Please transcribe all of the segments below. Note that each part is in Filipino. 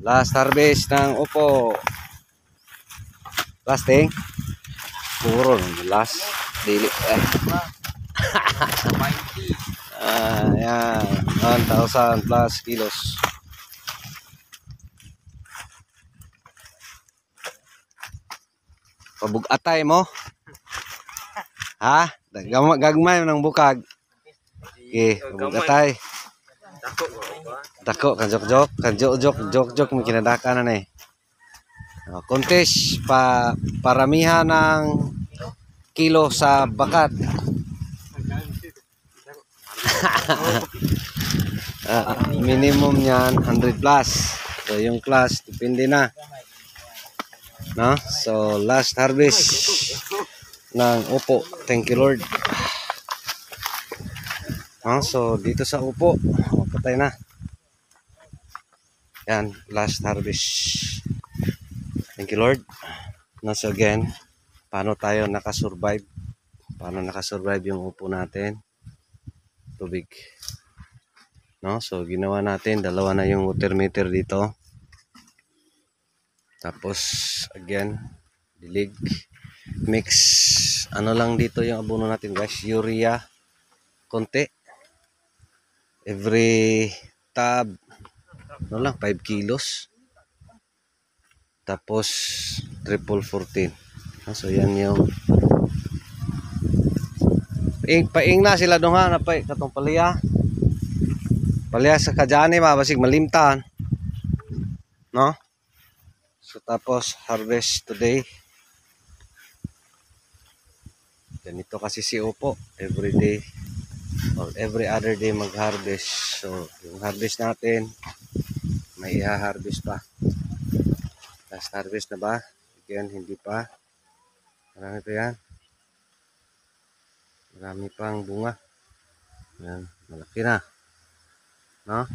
Last harvest ng upo. Lasting. Puro last. Dili. Yan. 1,000 plus kilos. Pabugatay mo. Ha? Gagmay ng bukag. Okay, pabugatay. Dako kan jok-jok, kan jok-jok may kinadaka na eh. Contest paramihan ng kilo sa bakat. Minimum niyan 100 plus. So yung plus depende na. No? So last harvest ng upo. Thank you Lord. So dito sa upo, patay na. Yan, last harvest. Thank you Lord. So again, paano tayo nakasurvive? Paano nakasurvive yung upo natin? Tubig. No? So ginawa natin, dalawa na yung water meter dito. Tapos again, dilig. Mix. Ano lang dito yung abono natin guys? Urea. Konti. Every tab. Ano lang, 5 kilos. Tapos triple 14. So yan yung paing na sila dong ha, napay katong palya sa kajani mabasig malimtan, no? So tapos harvest today. Ganito kasi si upo, every day or every other day mag-harvest. So yung harvest natin may i-harvest pa. Last harvest na ba? Again, hindi pa. Marami pa yan. Marami pang bunga. Yan, malaki na. No?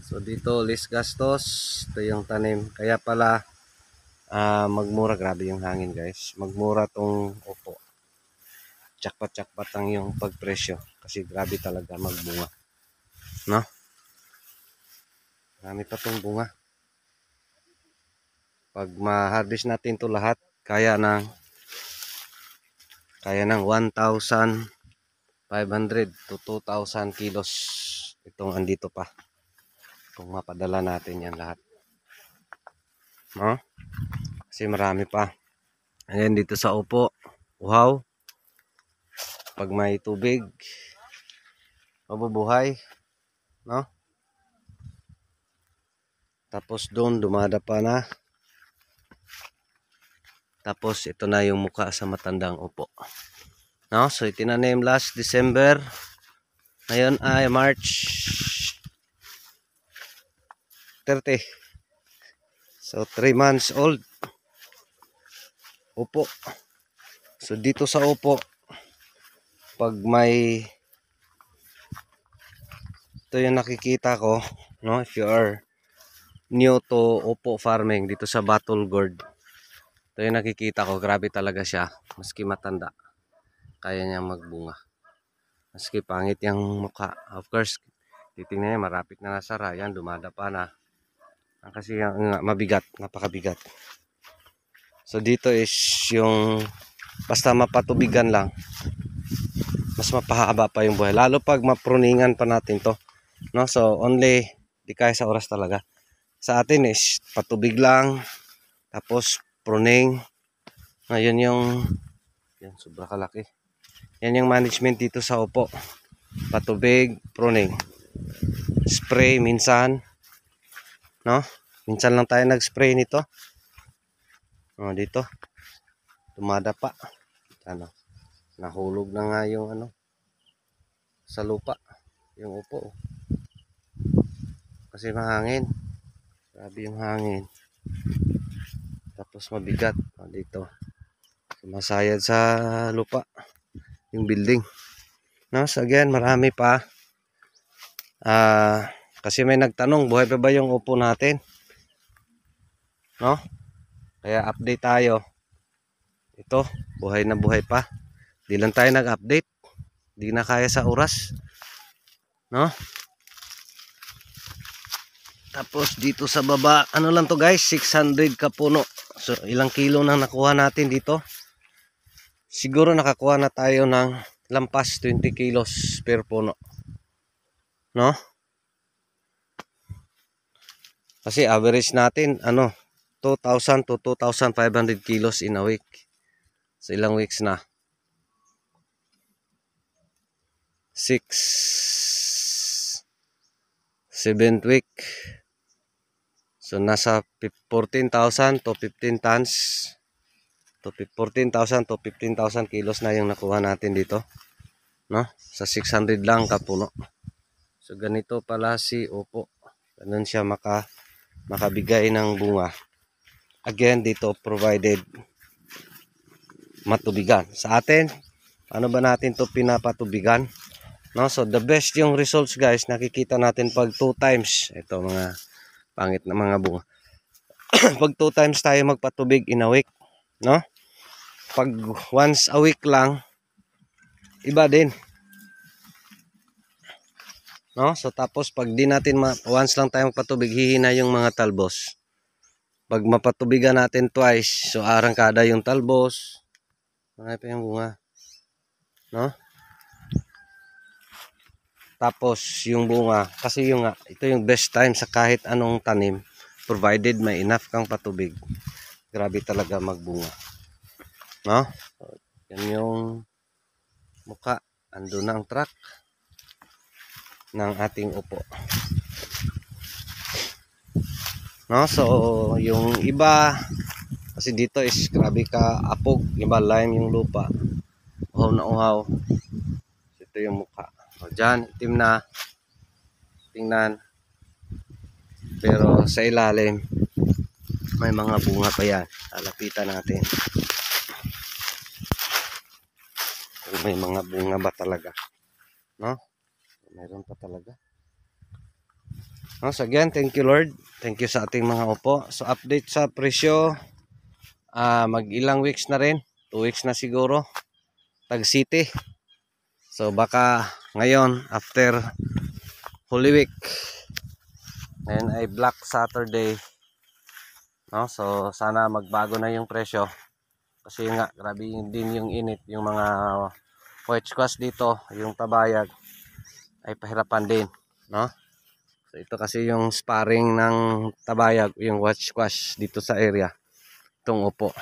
So dito, less gastos. Ito yung tanim. Kaya pala, magmura. Grabe yung hangin guys. Magmura tong upo. Tsak-pat ang yung pagpresyo. Kasi grabe talaga magbunga. No? Marami pa tong bunga. Pag ma-harvest natin to lahat, kaya ng 1,500 to 2,000 kilos itong andito pa kung mapadala natin yan lahat, no? Kasi marami pa. Ayan dito sa upo, wow, pag may tubig mabubuhay, no? Tapos doon dumadapa na. Tapos ito na yung mukha sa matandang upo. No? So itinanim last December. Ngayon ay March 30. So 3 months old. Upo. So dito sa upo, pag may ito yung nakikita ko, no? If you are new to upo farming dito sa Battle Gourd, ito yung nakikita ko, grabe talaga siya. Maski matanda, kaya niya magbunga. Maski pangit yung mukha. Of course, titingnan niya, marapit na nasara. Yan, dumadapa na. Kasi yung mabigat, napakabigat. So dito is yung basta mapatubigan lang, mas mapahaba pa yung buhay. Lalo pag mapruningan pa natin to. No? So only, di kaya sa oras talaga. Sa atin is patubig lang, tapos pruning. Ngayon yung yan, sobra kalaki. Yan yung management dito sa upo. Patubig, pruning. Spray minsan. No? Minsan lang tayo nag-spray nito. Dito. Tumadapa. Ano? Nahulog na nga yung sa lupa. Yung upo. Kasi mahangin. Grabe yung hangin. Tapos mabigat. Dito. Sumasayad sa lupa. Yung building. No? So again, marami pa. Kasi may nagtanong, buhay pa ba yung upo natin? No? Kaya update tayo. Ito, buhay na buhay pa. Di lang tayo nag-update. Di na kaya sa oras. No? Tapos dito sa baba, ano lang to guys, 600 ka puno. So ilang kilo nang nakuha natin dito? Siguro nakakuha na tayo ng lampas 20 kilos per puno. No? Kasi average natin, 2,000 to 2,500 kilos in a week. So ilang weeks na? 6, 7th week. So nasa 14,000 to 15 tons. To 14,000 to 15,000 kilos na yung nakuha natin dito. No? Sa 600 lang kapuno. So ganito pala si Opo. Ganun siya makabigay ng bunga. Again, dito provided matubigan. Sa atin, ano ba natin to pinapatubigan? No? So the best yung results guys, nakikita natin pag 2 times. Ito mga pangit na mga bunga. Pag 2 times tayo magpatubig in a week, no? Pag once a week lang, iba din. No? So tapos pag di natin once lang tayo magpatubig, hihina yung mga talbos. Pag mapatubigan natin twice, so arangkada yung talbos. Marami pa yung bunga. No? Tapos yung bunga, kasi ito yung best time sa kahit anong tanim, provided may enough kang patubig. Grabe talaga magbunga. No? So, yan yung mukha. Ando na ang truck ng ating Opo. No? So, yung iba, kasi dito is grabe ka apog. Iba lime yung lupa. Uhaw na uhaw. Ito yung mukha. O, dyan, itim na. Tingnan. Pero sa ilalim, may mga bunga pa yan. Lalapitan natin. May mga bunga ba talaga? No? Mayroon pa talaga. No? So again, thank you Lord. Thank you sa ating mga Opo. So update sa presyo. Mag ilang weeks na rin. 2 weeks na siguro. Tag City. So baka ngayon, after Holy Week. Ngayon ay Black Saturday. No? So sana magbago na yung presyo. Kasi nga, grabe din yung init. Yung mga white squash dito, yung tabayag, ay pahirapan din. No? So ito kasi yung sparring ng tabayag, yung white squash dito sa area. Itong Opo.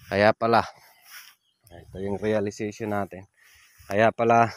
Kaya pala, ito yung realization natin. Kaya pala,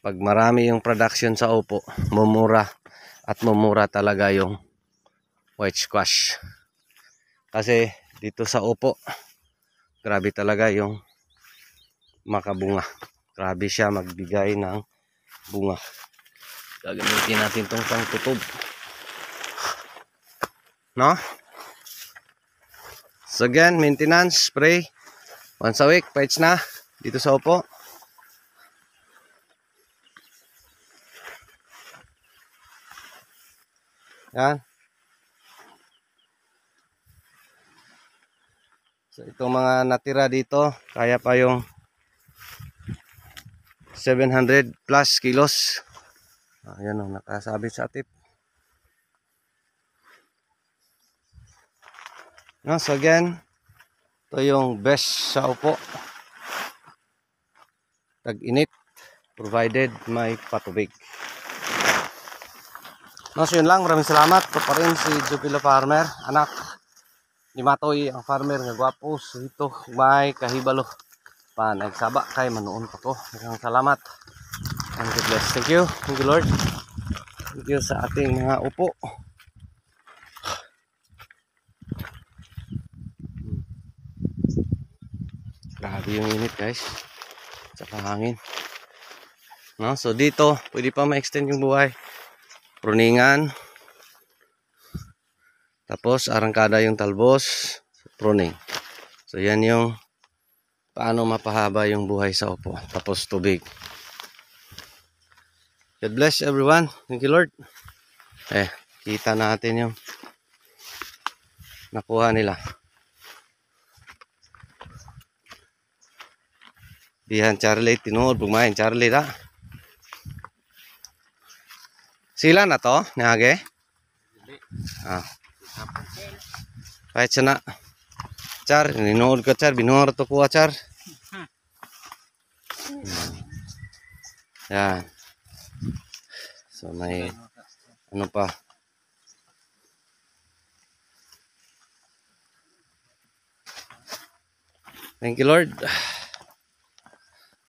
pag marami yung production sa Opo, mumura. At mumura talaga yung white squash. Kasi dito sa Opo, grabe talaga yung makabunga. Grabe siya magbigay ng bunga. Gagamitin natin itong pangtutob. No? So again, maintenance, spray. Once a week, paits na. Dito sa Opo. Yan. So itong mga natira dito, kaya pa yung 700 plus kilos. Ayan o, nakasabit sa tip. No, so again, ito yung best sa Opo. Tag-init, provided may patubig. No, so yun lang. Maraming salamat. Ito pa rin si Jupilo Farmer. Anak ni Matoy, ang farmer nga gwapo. So ito, may kahibalo. Pa, nagsaba kay manoon pa ko. Maraming salamat. And God bless. Thank you. Thank you Lord. Thank you sa ating mga Opo. Grabe yung init guys. Saka hangin. No? So dito, pwede pa ma-extend yung buhay. Pruningan. Tapos arangkada yung talbos. Pruning. So yan yung paano mapahaba yung buhay sa Opo. Tapos tubig. God bless everyone. Thank you Lord. Kita natin yung nakuha nila. Diyan Charlie, tinuod bumayin Charlie da. Sila na to, nage. Ah. Kahit siya na. Char, ninood ka char, binuhar to kuha char. Yan. So may ano pa. Thank you Lord.